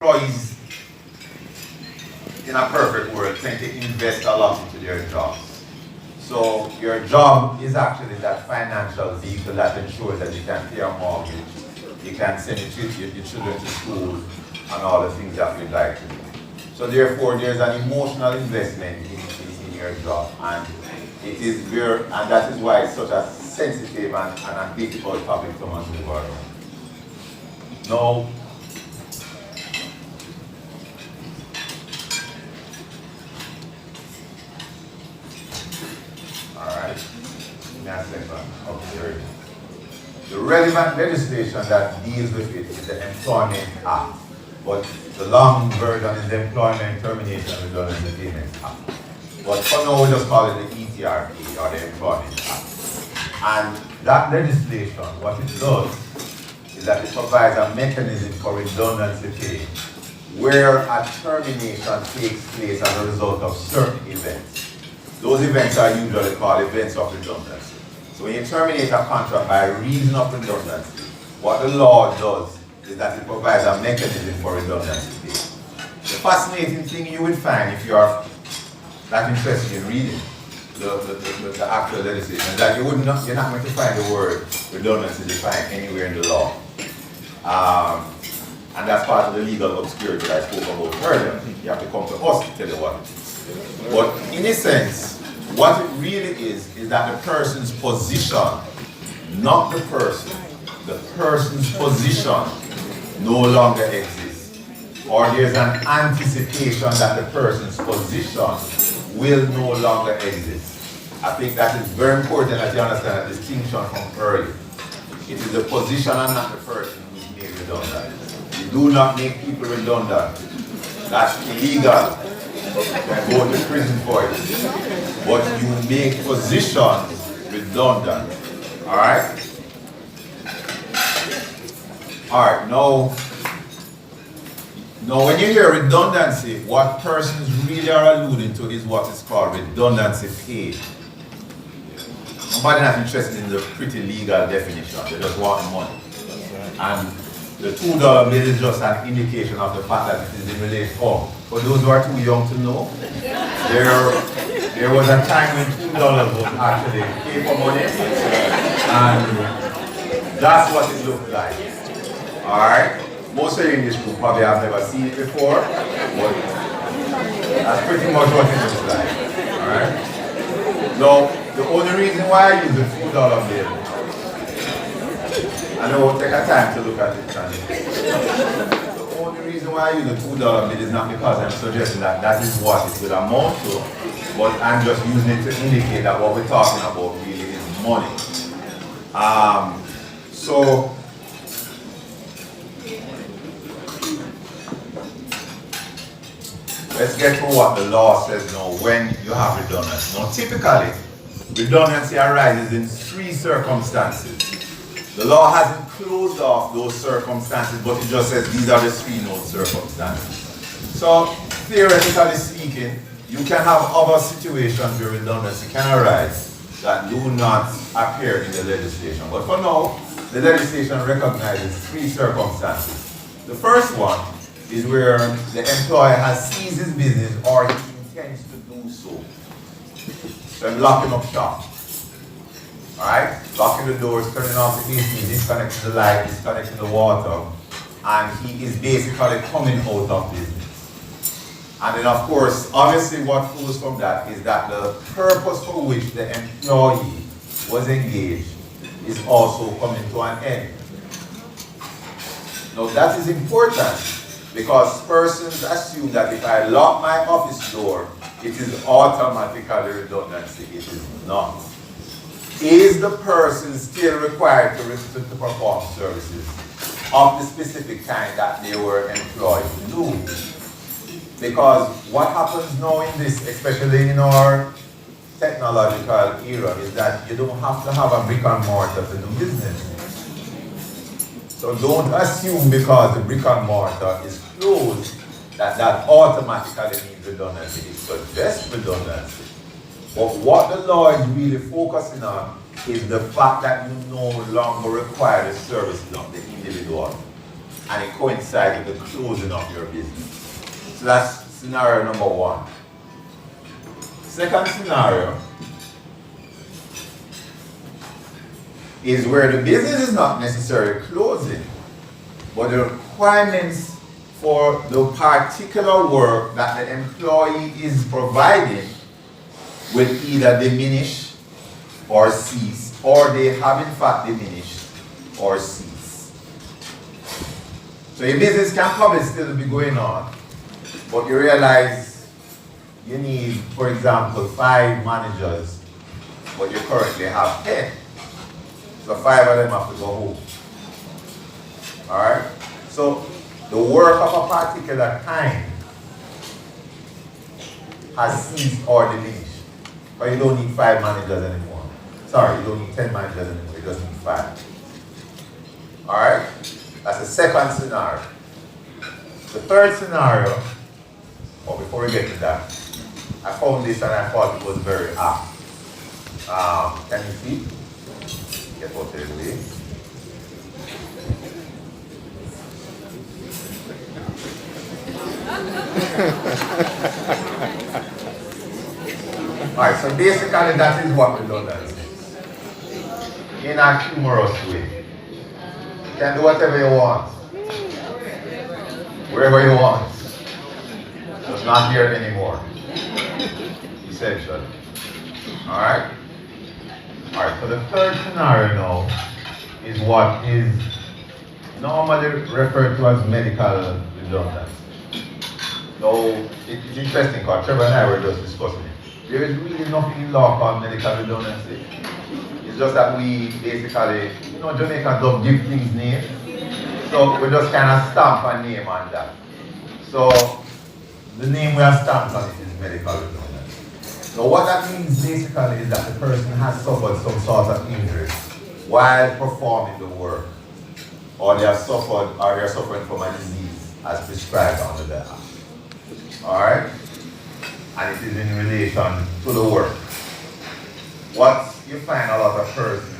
employees in a perfect world tend to invest a lot into their jobs. So your job is actually that financial vehicle that ensures that you can pay a mortgage, you can send your children to school, and all the things that we'd like to do. So therefore, there's an emotional investment in your job, and it is where, and that is why it's such a sensitive and a difficult topic to maneuver. Now, alright, give me a second. Okay, there it is. The relevant legislation that deals with it is the Employment Act, but the long version is the Employment Termination Redundancy Payments Act. But for now, we just call it the ETRP, or the Employment Act. And that legislation, what it does, is that it provides a mechanism for redundancy pay, where a termination takes place as a result of certain events. Those events are usually called events of redundancy. So when you terminate a contract by reason of redundancy, what the law does is that it provides a mechanism for redundancy pay. The fascinating thing you will find if you are that interested in reading the actual legislation is that you're not going to find the word redundancy defined anywhere in the law. And that's part of the legal obscurity that I spoke about earlier. You have to come to us to tell you what it is. But in a sense, what it really is that the person's position, not the person, the person's position no longer exists. Or there's an anticipation that the person's position will no longer exist. I think that is very important that you understand the distinction from earlier. It is the position and not the person who is made redundant. You do not make people redundant. That's illegal. You can go to prison for it. But you make positions redundant. Alright? Alright, now when you hear redundancy, what persons really are alluding to is what is called redundancy pay. Nobody not interested in the pretty legal definition, they just want money. And the $2 bill is just an indication of the fact that it is in relation. Oh, for those who are too young to know, there was a time when $2 was actually paper money, and that's what it looked like. Alright? Most of you in this group probably have never seen it before, but that's pretty much what it looks like. Alright? Now, the only reason why I use the $2 bill, I know we'll take a time to look at it. The only reason why I use the $2 bill is not because I'm suggesting that that is what it will amount to, but I'm just using it to indicate that what we're talking about really is money. So, let's get to what the law says now when you have redundancy. Now typically, redundancy arises in 3 circumstances. The law hasn't closed off those circumstances, but it just says these are the 3 known circumstances. So theoretically speaking, you can have other situations where redundancy can arise that do not appear in the legislation. But for now, the legislation recognizes 3 circumstances. The first one is where the employer has seized his business or he intends to do so. So I'm locking up shop. Alright? Locking the doors, turning off the AC, disconnecting the light, disconnecting the water, and he is basically coming out of business. And then of course, obviously what flows from that is that the purpose for which the employee was engaged is also coming to an end. Now that is important, because persons assume that if I lock my office door, it is automatically redundancy. It is not. Is the person still required to perform services of the specific kind that they were employed to do? Because what happens now in this, especially in our technological era, is that you don't have to have a brick and mortar to do business. So don't assume because the brick and mortar is closed that automatically means redundancy. It suggests redundancy. But what the law is really focusing on is the fact that you no longer require the services of the individual. and it coincides with the closing of your business. So that's scenario number one. Second scenario is where the business is not necessarily closing, but the requirements for the particular work that the employee is providing will either diminish or cease, or they have in fact diminished or cease. So your business can probably still be going on, but you realize you need, for example, 5 managers, but you currently have 10. So 5 of them have to go home. Alright? So the work of a particular kind has ceased or diminished. But you don't need 5 managers anymore. Sorry, you don't need 10 managers anymore. You just need 5. Alright? That's the second scenario. The third scenario, or before we get to that, I found this and I thought it was very apt. Can you see? Get out of the way. Alright, so basically that is what redundancy is. In a humorous way. You can do whatever you want. Wherever you want. Just not here anymore. Essentially. Alright? Alright, so the third scenario now is what is normally referred to as medical redundancy. So it's interesting because Trevor and I were just discussing it. There is really nothing in law called medical redundancy. It's just that we basically, Jamaica don't give things names. So we just kind of stamp a name on that. So the name we have stamped on it is medical redundancy. So what that means basically is that the person has suffered some sort of injury while performing the work, or they are suffering from a disease as prescribed under the Act. Alright? And it is in relation to the work. What you find a lot of persons